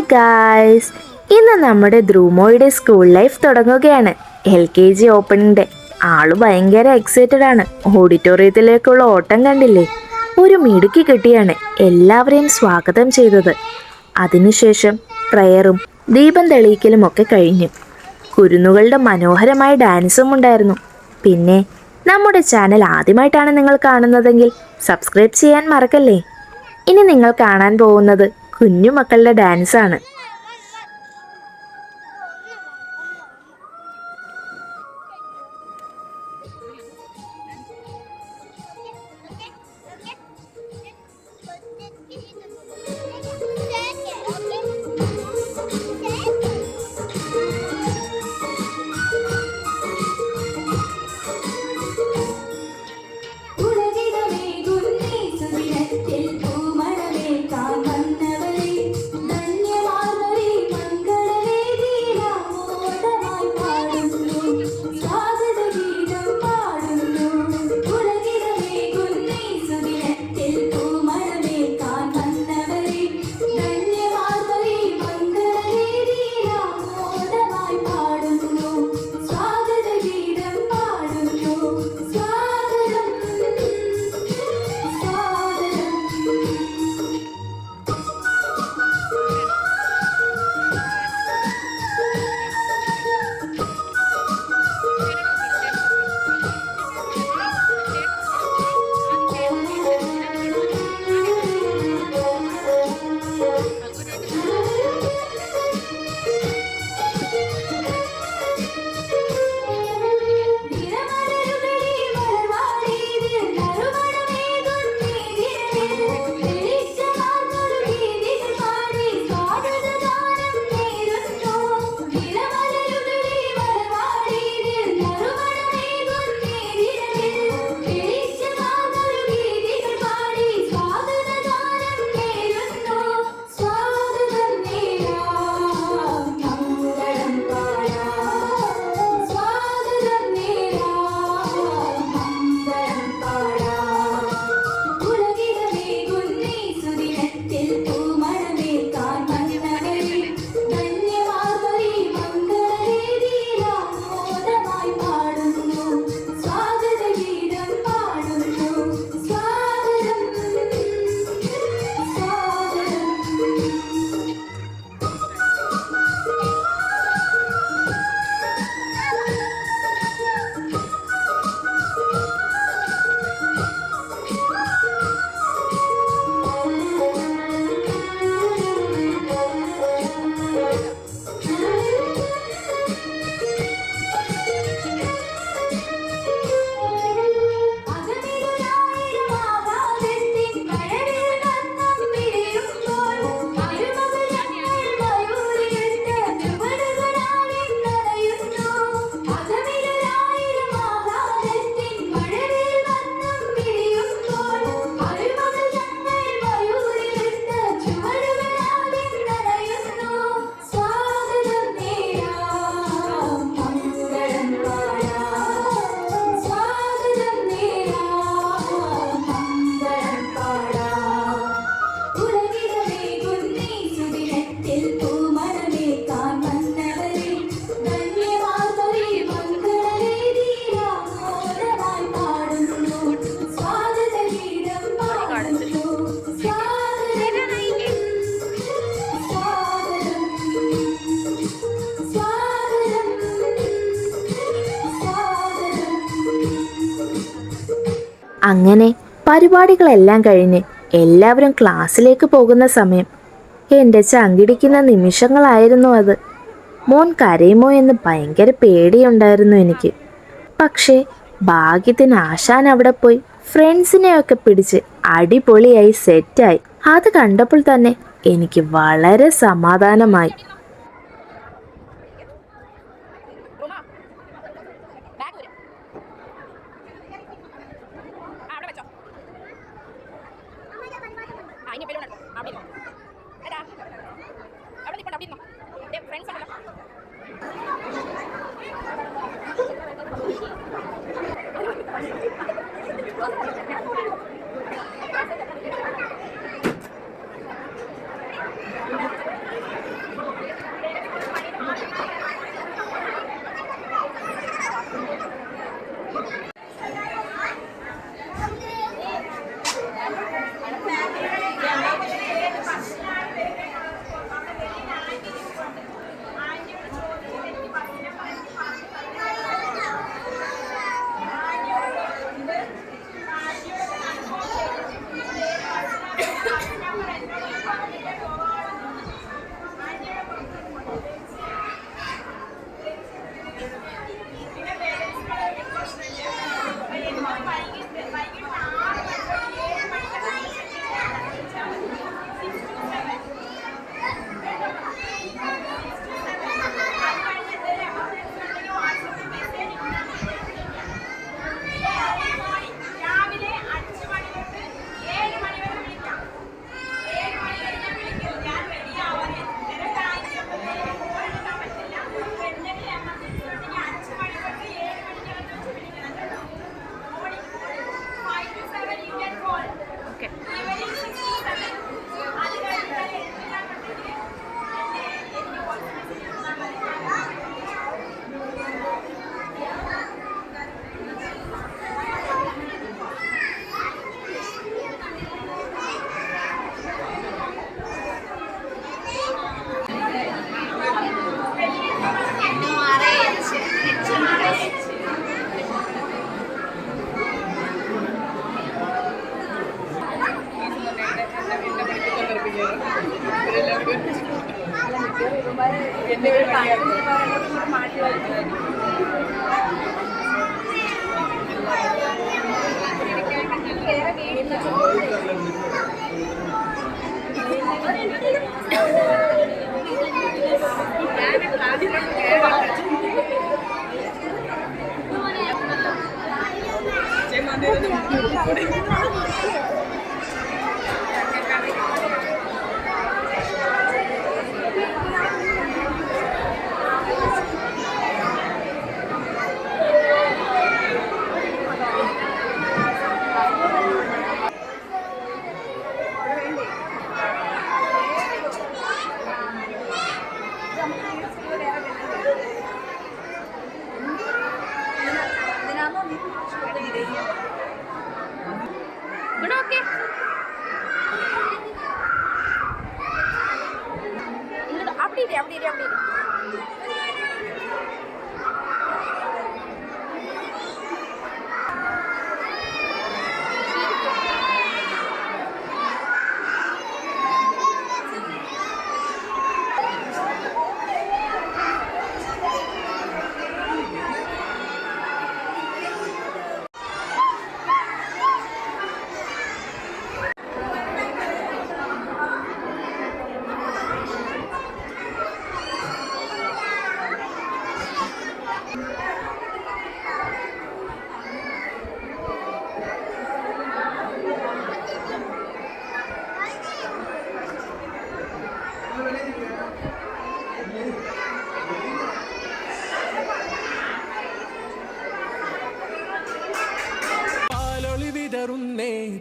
Hi guys, ഇന്ന് നമ്മുടെ ധ്രുമോയുടെ school life തുടങ്ങുകയാണ്. LKG opening day. ആള് ഭയങ്കര എക്സൈറ്റഡ് ആണ്. ഓഡിറ്റോറിയത്തിലേക്കുള്ള ഓട്ടം കണ്ടില്ലേ? ഒരു മിടുക്കി കിട്ടിയാണ് എല്ലാവരെയും സ്വാഗതം ചെയ്തത്. അതിനുശേഷം പ്രയറും ദീപം തെളിയിക്കലും ഒക്കെ കഴിഞ്ഞു. കുരുന്നുകളുടെ മനോഹരമായ ഡാൻസും ഉണ്ടായിരുന്നു. പിന്നെ നമ്മുടെ ചാനൽ ആദ്യമായിട്ടാണ് നിങ്ങൾ കാണുന്നതെങ്കിൽ സബ്സ്ക്രൈബ് ചെയ്യാൻ മറക്കല്ലേ. ഇനി നിങ്ങൾ കാണാൻ പോകുന്നത് കുഞ്ഞുമക്കളുടെ ഡാൻസ് ആണ്. അങ്ങനെ പരിപാടികളെല്ലാം കഴിഞ്ഞ് എല്ലാവരും ക്ലാസ്സിലേക്ക് പോകുന്ന സമയം എൻ്റെ ചങ്കിടിക്കുന്ന നിമിഷങ്ങളായിരുന്നു അത്. മോൻ കരയുമോ എന്ന് ഭയങ്കര പേടിയുണ്ടായിരുന്നു എനിക്ക്. പക്ഷേ ഭാഗ്യത്തിന് ആശാൻ അവിടെ പോയി ഫ്രണ്ട്സിനെയൊക്കെ പിടിച്ച് അടിപൊളിയായി സെറ്റായി. അത് കണ്ടപ്പോൾ തന്നെ എനിക്ക് വളരെ സമാധാനമായി.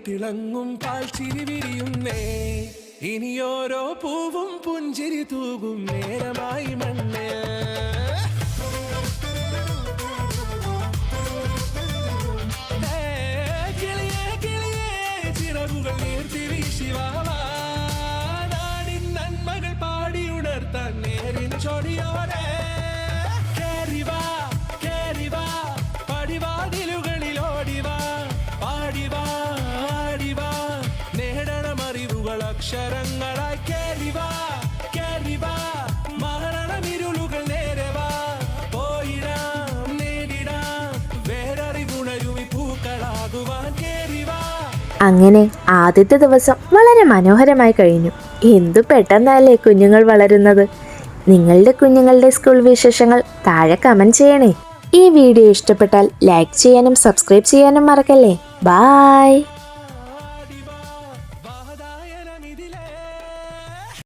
തിളങ്ങും പാൽച്ചിരി വിരിയുന്നേ ഇനിയോരോ പൂവും പുഞ്ചിരി തൂകും നേരമായി മണ്ണേ കിളിയേ കിളിയേ ചിറകുകൾ നീർത്തി വീശിവാവാ നാടിൻ നന്മകൾ പാടിയുണർത്താൻ നേരിൻ ചൊടിയോടെ കേറിവാ കേറിവാ പടിവാതിലുകളിൽ ഓടിവാ പാടിവാ ആടിവാ നേടണമറിവുകൾ അക്ഷരങ്ങളായി കേറിവാ കേറിവാ മരണമിരുളുകൾ നേരവാ പോയിടാം നേടിടാം വേററിവുണരുമി പൂക്കളാകുവാൻ കേറിവാ. അങ്ങനെ ആദ്യത്തെ ദിവസം വളരെ മനോഹരമായി കഴിഞ്ഞു. എന്തു പെട്ടെന്നല്ലേ കുഞ്ഞുങ്ങൾ വളരുന്നത്. നിങ്ങളുടെ കുഞ്ഞുങ്ങളുടെ സ്കൂൾ വിശേഷങ്ങൾ താഴെ കമന്റ് ചെയ്യണേ. ഈ വീഡിയോ ഇഷ്ടപ്പെട്ടാൽ ലൈക്ക് ചെയ്യാനും സബ്സ്ക്രൈബ് ചെയ്യാനും മറക്കല്ലേ. ബൈ.